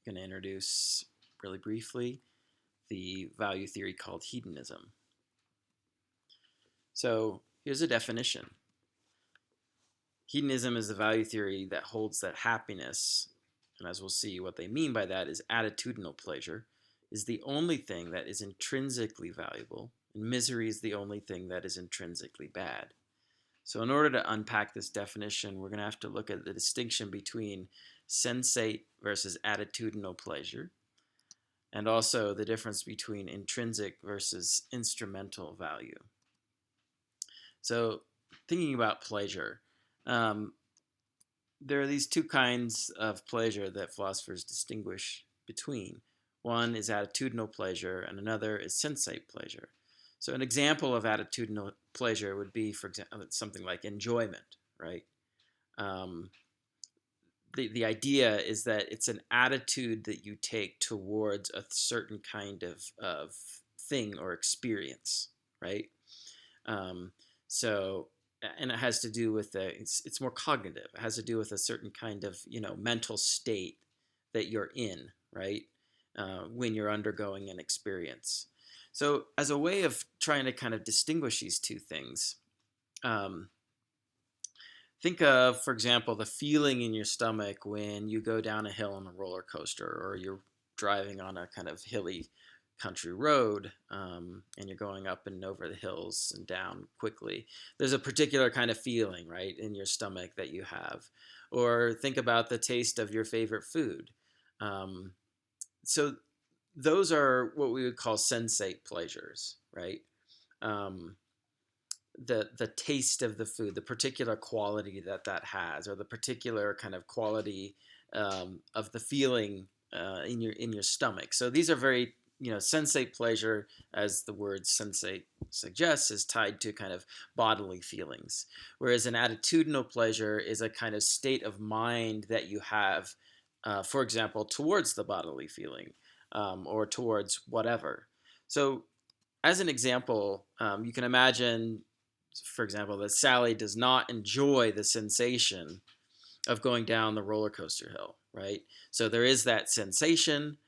going to introduce really briefly the value theory called hedonism. So here's a definition. Hedonism is the value theory that holds that happiness, and as we'll see what they mean by that, is attitudinal pleasure, is the only thing that is intrinsically valuable, and misery is the only thing that is intrinsically bad. So in order to unpack this definition, we're going to have to look at the distinction between sensate versus attitudinal pleasure, and also the difference between intrinsic versus instrumental value. So thinking about pleasure, there are these two kinds of pleasure that philosophers distinguish between. One is attitudinal pleasure, and another is sensate pleasure. So an example of attitudinal pleasure would be, for example, something like enjoyment, right? The idea is that it's an attitude that you take towards a certain kind of thing or experience, right? And it has to do with it's more cognitive. It has to do with a certain kind of mental state that you're in, right? When you're undergoing an experience. So as a way of trying to kind of distinguish these two things, think of, for example, the feeling in your stomach when you go down a hill on a roller coaster, or you're driving on a kind of hilly country road, and you're going up and over the hills and down quickly. There's a particular kind of feeling, right, in your stomach that you have. Or think about the taste of your favorite food. So those are what we would call sensate pleasures, right? The taste of the food, the particular quality that has, or the particular kind of quality of the feeling in your stomach. So these are very sensate pleasure, as the word sensate suggests, is tied to kind of bodily feelings, whereas an attitudinal pleasure is a kind of state of mind that you have, for example, towards the bodily feeling, or towards whatever. So as an example, you can imagine, for example, that Sally does not enjoy the sensation of going down the roller coaster hill, right? So there is that sensation,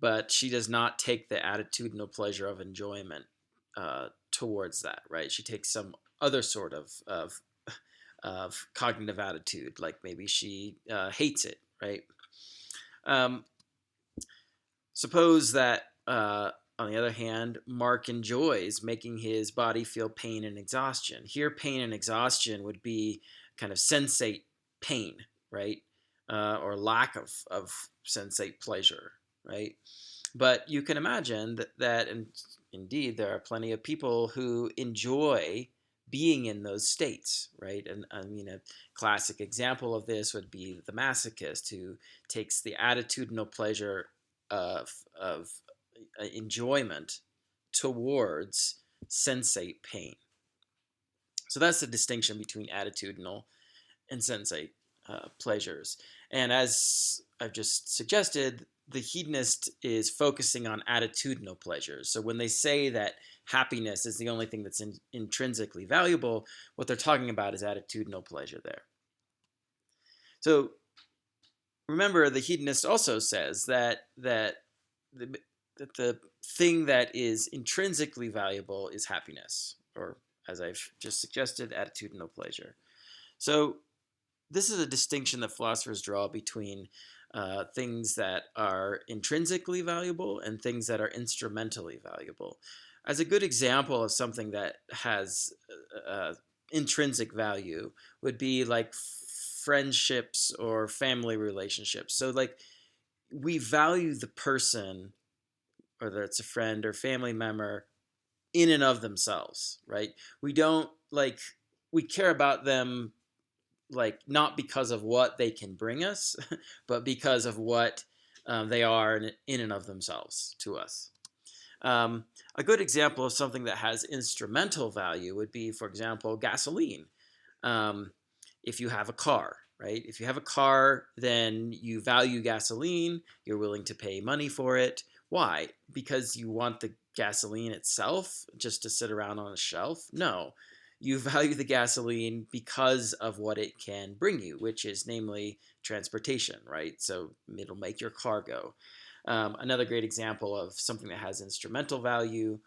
but she does not take the attitudinal pleasure of enjoyment towards that, right? She takes some other sort of cognitive attitude, like maybe she hates it, right? Suppose that, on the other hand, Mark enjoys making his body feel pain and exhaustion. Here, pain and exhaustion would be kind of sensate pain, right? Or lack of sensate pleasure, right? But you can imagine that and indeed, there are plenty of people who enjoy being in those states, right? And I mean, a classic example of this would be the masochist, who takes the attitudinal pleasure of enjoyment towards sensate pain. So that's the distinction between attitudinal and sensate pleasures. And as I've just suggested, the hedonist is focusing on attitudinal pleasures. So when they say that happiness is the only thing that's intrinsically valuable, what they're talking about is attitudinal pleasure there. So remember, the hedonist also says that the thing that is intrinsically valuable is happiness, or as I've just suggested, attitudinal pleasure. So this is a distinction that philosophers draw between things that are intrinsically valuable and things that are instrumentally valuable. As a good example of something that has intrinsic value would be like friendships or family relationships. So like, we value the person, whether it's a friend or family member, in and of themselves, right? We don't we care about them not because of what they can bring us, but because of what they are in and of themselves to us. A good example of something that has instrumental value would be, for example, gasoline. If you have a car, right? If you have a car, then you value gasoline. You're willing to pay money for it. Why? Because you want the gasoline itself just to sit around on a shelf? No. you value the gasoline because of what it can bring you, which is namely transportation, right? So it'll make your car go. Another great example of something that has instrumental value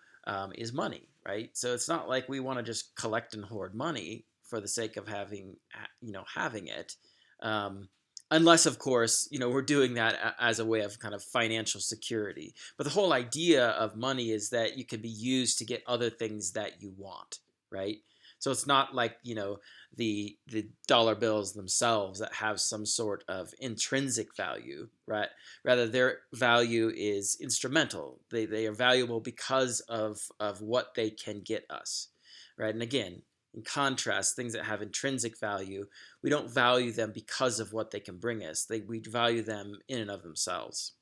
is money, right? So it's not like we want to just collect and hoard money for the sake of having it. Um, Unless, of course, we're doing that as a way of kind of financial security. But the whole idea of money is that you can be used to get other things that you want, right? So it's not like, the dollar bills themselves that have some sort of intrinsic value, right? Rather, their value is instrumental. They are valuable because of what they can get us, right? And again, in contrast, things that have intrinsic value, we don't value them because of what they can bring us. We value them in and of themselves.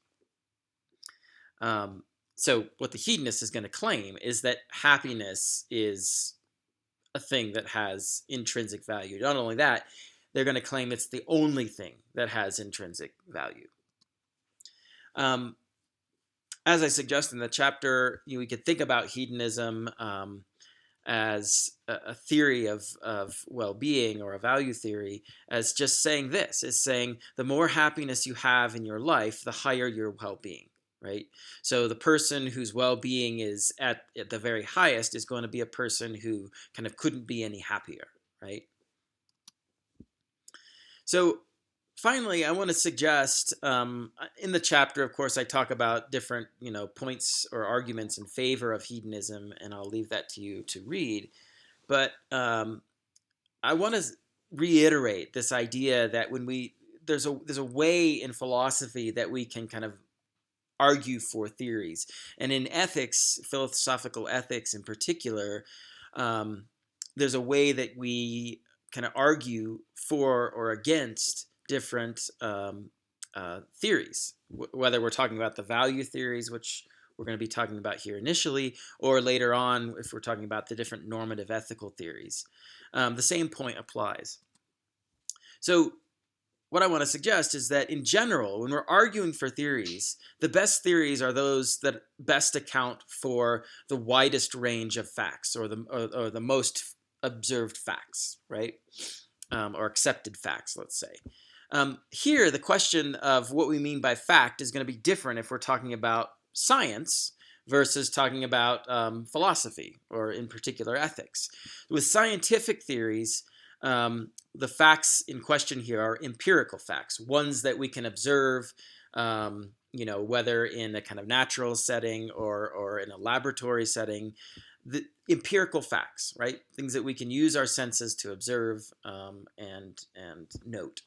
Um, so what the hedonist is going to claim is that happiness is a thing that has intrinsic value. Not only that, they're going to claim it's the only thing that has intrinsic value. As I suggest in the chapter, we could think about hedonism as a theory of well-being, or a value theory, as just saying this, is saying the more happiness you have in your life, the higher your well-being, right? So the person whose well-being is at the very highest is going to be a person who kind of couldn't be any happier, right? So finally, I want to suggest, in the chapter, of course, I talk about different points or arguments in favor of hedonism, and I'll leave that to you to read. But I want to reiterate this idea that there's a way in philosophy that we can kind of argue for theories, and in ethics, philosophical ethics in particular, there's a way that we kind of argue for or against different theories, whether we're talking about the value theories, which we're going to be talking about here initially, or later on if we're talking about the different normative ethical theories. The same point applies. So what I want to suggest is that in general, when we're arguing for theories, the best theories are those that best account for the widest range of facts, or the most observed facts, right? Or accepted facts, let's say. Here, the question of what we mean by fact is going to be different if we're talking about science versus talking about philosophy, or in particular ethics. With scientific theories, the facts in question here are empirical facts, ones that we can observe, whether in a kind of natural setting or in a laboratory setting. The empirical facts, right? Things that we can use our senses to observe and note.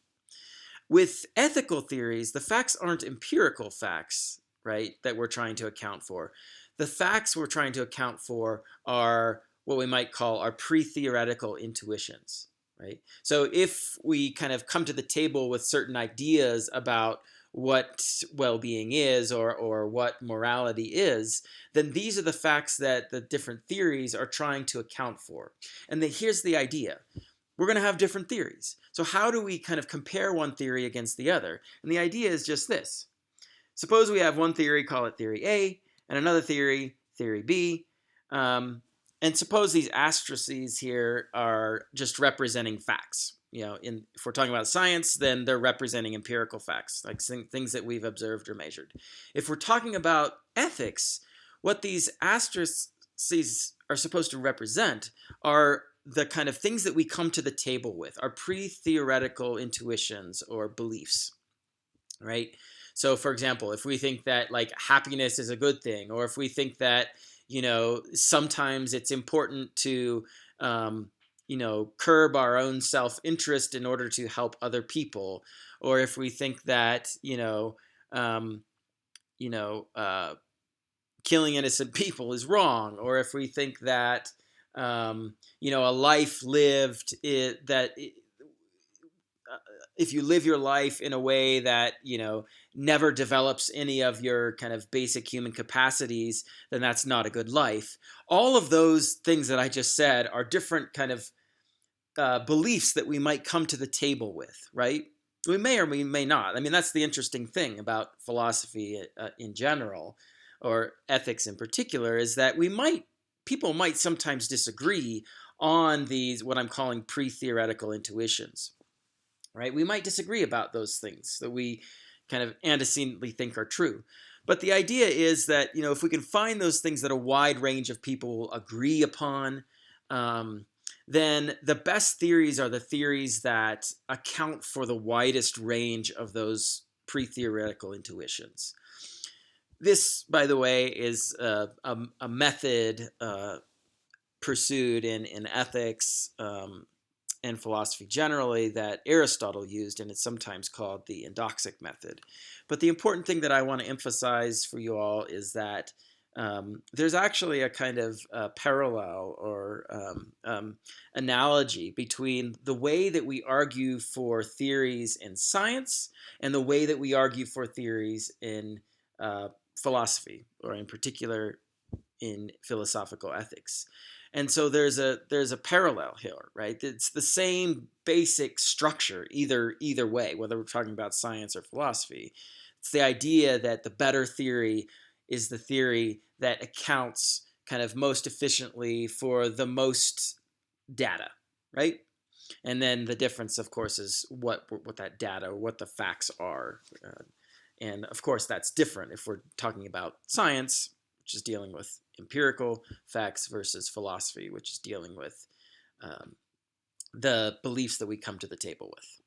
With ethical theories, the facts aren't empirical facts, right, that we're trying to account for. The facts we're trying to account for are what we might call our pre-theoretical intuitions, right? So if we kind of come to the table with certain ideas about what well-being is, or what morality is, then these are the facts that the different theories are trying to account for. And here's the idea. We're going to have different theories. So how do we kind of compare one theory against the other? And the idea is just this. Suppose we have one theory, call it theory A, and another theory, theory B. And suppose these asterisks here are just representing facts. If we're talking about science, then they're representing empirical facts, like things that we've observed or measured. If we're talking about ethics, what these asterisks are supposed to represent are the kind of things that we come to the table with, our pre-theoretical intuitions or beliefs, right? So, for example, if we think that like happiness is a good thing, or if we think that sometimes it's important to curb our own self-interest in order to help other people, or if we think that killing innocent people is wrong, or if we think that a life lived if you live your life in a way that never develops any of your kind of basic human capacities, then that's not a good life. All of those things that I just said are different kind of beliefs that we might come to the table with, right? We may or we may not. I mean, that's the interesting thing about philosophy in general, or ethics in particular, is that people might sometimes disagree on these what I'm calling pre-theoretical intuitions, right? We might disagree about those things that we kind of antecedently think are true. But the idea is that, if we can find those things that a wide range of people will agree upon, then the best theories are the theories that account for the widest range of those pre-theoretical intuitions. This, by the way, is a method pursued in ethics and philosophy generally that Aristotle used, and it's sometimes called the endoxic method. But the important thing that I want to emphasize for you all is that there's actually a kind of parallel or analogy between the way that we argue for theories in science and the way that we argue for theories in philosophy, or in particular in philosophical ethics. And so there's a parallel here, right? It's the same basic structure either way, whether we're talking about science or philosophy. It's the idea that the better theory is the theory that accounts kind of most efficiently for the most data, right? And then the difference, of course, is what that data or what the facts are. And of course, that's different if we're talking about science, which is dealing with empirical facts, versus philosophy, which is dealing with the beliefs that we come to the table with.